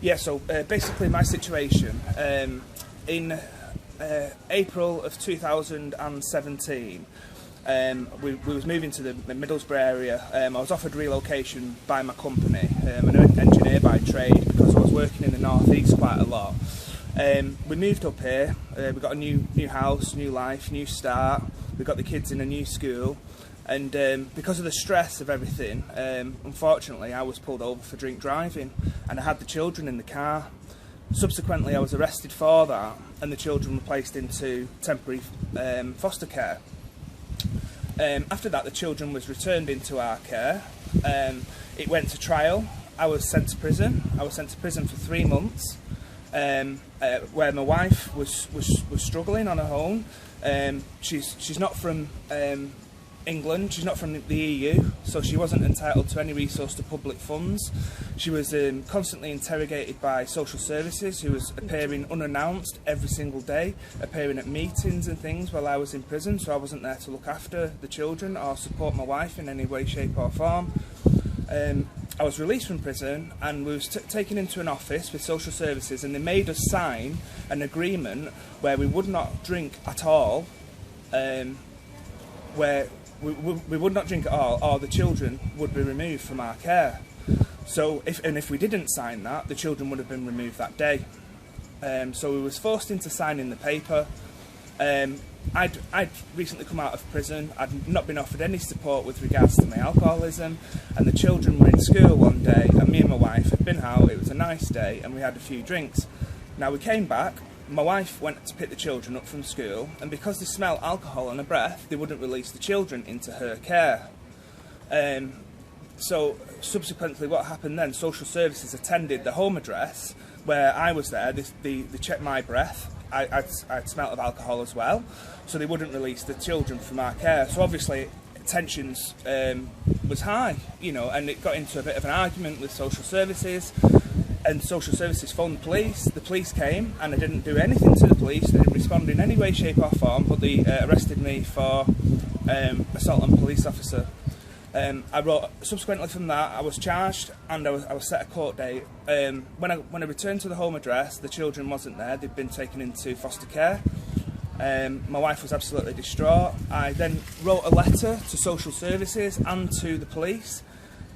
Yeah, so basically my situation, in April of 2017, we was moving to the Middlesbrough area. I was offered relocation by my company. I'm an engineer by trade because I was working in the North East quite a lot. We moved up here, we got a new house, new life, new start. We got the kids in a new school. And because of the stress of everything, unfortunately I was pulled over for drink driving, and I had the children in the car. Subsequently I was arrested for that, and the children were placed into temporary foster care. After that the children was returned into our care. It went to trial. I was sent to prison. I was sent to prison for 3 months, where my wife was struggling on her own. She's not from England, she's not from the EU, so she wasn't entitled to any resource to public funds. She was constantly interrogated by social services, who was appearing unannounced every single day, appearing at meetings and things while I was in prison, so I wasn't there to look after the children or support my wife in any way, shape or form. I was released from prison, and we was taken into an office with social services, and they made us sign an agreement where we would not drink at all, where we would not drink at all, or the children would be removed from our care. So if we didn't sign that, the children would have been removed that day. So we was forced into signing the paper. I'd recently come out of prison. I'd not been offered any support with regards to my alcoholism, and the children were in school one day, and me and my wife had been out. It was a nice day, and we had a few drinks. Now we came back. My wife went to pick the children up from school, and because they smelled alcohol on her breath, they wouldn't release the children into her care. So subsequently what happened then, social services attended the home address where I was there. They checked my breath. I'd smelt of alcohol as well, so they wouldn't release the children from our care. So obviously tensions was high, you know, and it got into a bit of an argument with social services. And social services phoned the police. The police came, and I didn't do anything to the police. They didn't respond in any way, shape or form, but they arrested me for assault on a police officer. Subsequently from that, I was charged, and I was set a court date. When I returned to the home address, the children wasn't there. They'd been taken into foster care. My wife was absolutely distraught. I then wrote a letter to social services and to the police,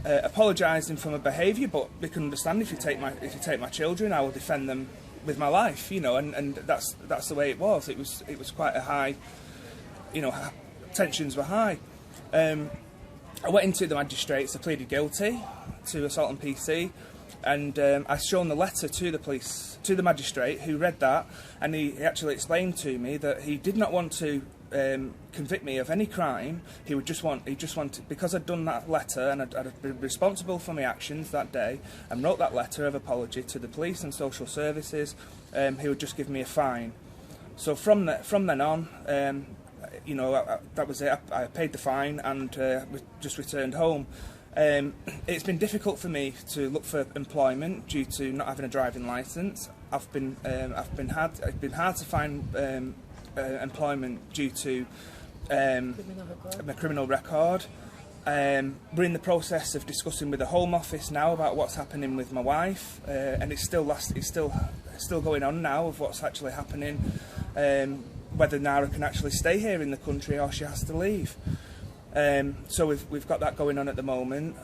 apologising for my behaviour, but they can understand if you take my children, I will defend them with my life, you know, and that's the way it was. It was quite a high, you know, tensions were high. I went into the magistrates. I pleaded guilty to assault on PC, and I shown the letter to the police, to the magistrate, who read that, and he actually explained to me that he did not want to convict me of any crime. He just wanted, because I'd done that letter and I'd been responsible for my actions that day and wrote that letter of apology to the police and social services, he would just give me a fine. So from then on, you know, that was it. I paid the fine and just returned home. It's been difficult for me to look for employment due to not having a driving licence. It's been hard to find employment due to my criminal record. We're in the process of discussing with the Home Office now about what's happening with my wife, and it's still going on now of what's actually happening, whether Nara can actually stay here in the country or she has to leave. So we've got that going on at the moment.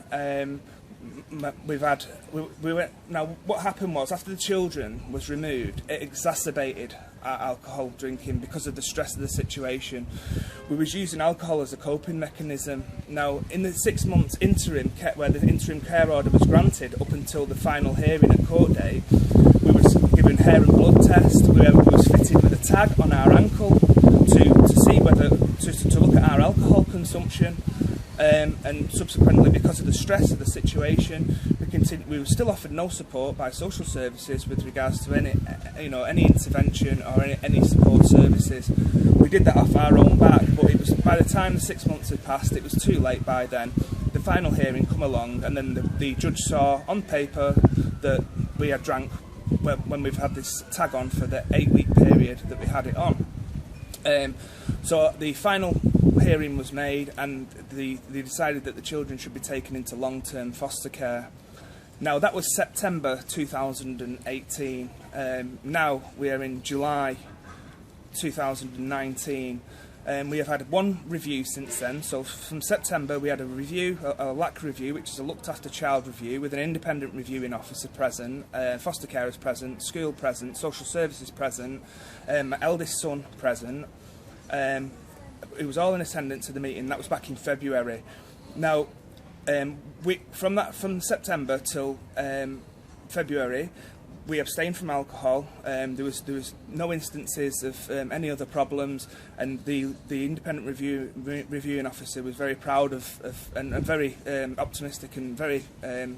Now what happened was, after the children was removed, it exacerbated our alcohol drinking because of the stress of the situation. We was using alcohol as a coping mechanism. Now in the 6 months interim, where the interim care order was granted up until the final hearing at court date, we was given hair and blood tests. We was fitted with a tag on our ankle to see whether to look at our alcohol consumption. And subsequently, because of the stress of the situation, we were still offered no support by social services with regards to any intervention or any support services. We did that off our own back, but it was, by the time the 6 months had passed, it was too late by then. The final hearing come along, and then the judge saw on paper that we had drank when we've had this tag on for the 8-week period that we had it on. So the final hearing was made, and they decided that the children should be taken into long-term foster care. Now that was September 2018. Now we are in July 2019. We have had one review since then. So from September we had a review, a LAC review, which is a looked after child review, with an independent reviewing officer present, foster carers present, school present, social services present, my eldest son present. It was all in attendance at the meeting. That was back in February. Now, from September till February, we abstained from alcohol. There was no instances of any other problems, and the independent reviewing officer was very proud and very optimistic and very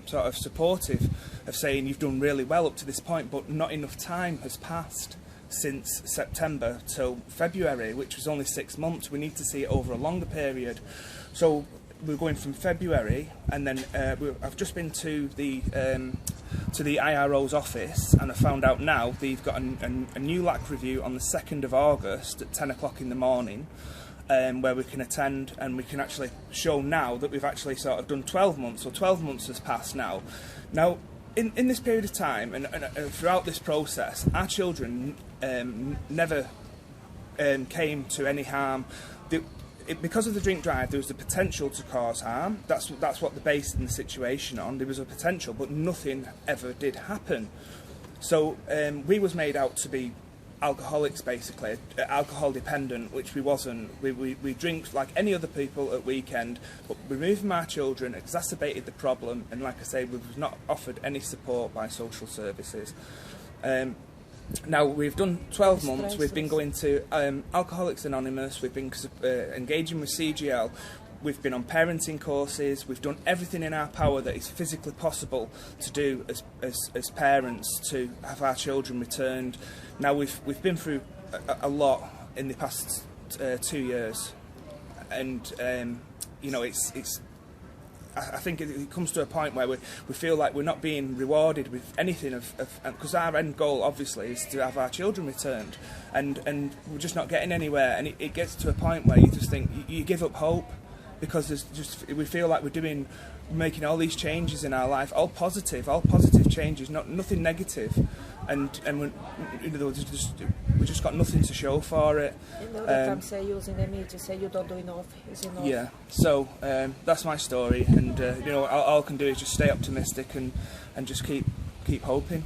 sort of supportive of saying you've done really well up to this point, but not enough time has passed since September till February, which was only 6 months. We need to see it over a longer period. So we're going from February, and then I've just been to the IRO's office, and I found out now they've got a new LAC review on the 2nd of August at 10 o'clock in the morning, where we can attend and we can actually show now that we've actually sort of done 12 months, so 12 months has passed now. Now, in this period of time and throughout this process, our children never came to any harm. Because of the drink drive, there was the potential to cause harm. That's what they're basing the situation on. There was a potential, but nothing ever did happen. So we was made out to be alcoholics, basically, alcohol dependent, which we wasn't. We drink like any other people at weekend, but removing our children exacerbated the problem, and like I say, we was not offered any support by social services. Now we've done 12 months, we've been going to Alcoholics Anonymous, we've been engaging with CGL, we've been on parenting courses, we've done everything in our power that is physically possible to do as parents to have our children returned. Now we've been through a lot in the past 2 years, and you know, I think it comes to a point where we feel like we're not being rewarded with anything because our end goal obviously is to have our children returned, and we're just not getting anywhere, and it gets to a point where you just think you give up hope, because we feel like we're making all these changes in our life, all positive changes, nothing negative, and we just got nothing to show for it. Say using the media, say you don't do enough, is enough. Yeah, so that's my story, and you know, all I can do is just stay optimistic and just keep hoping.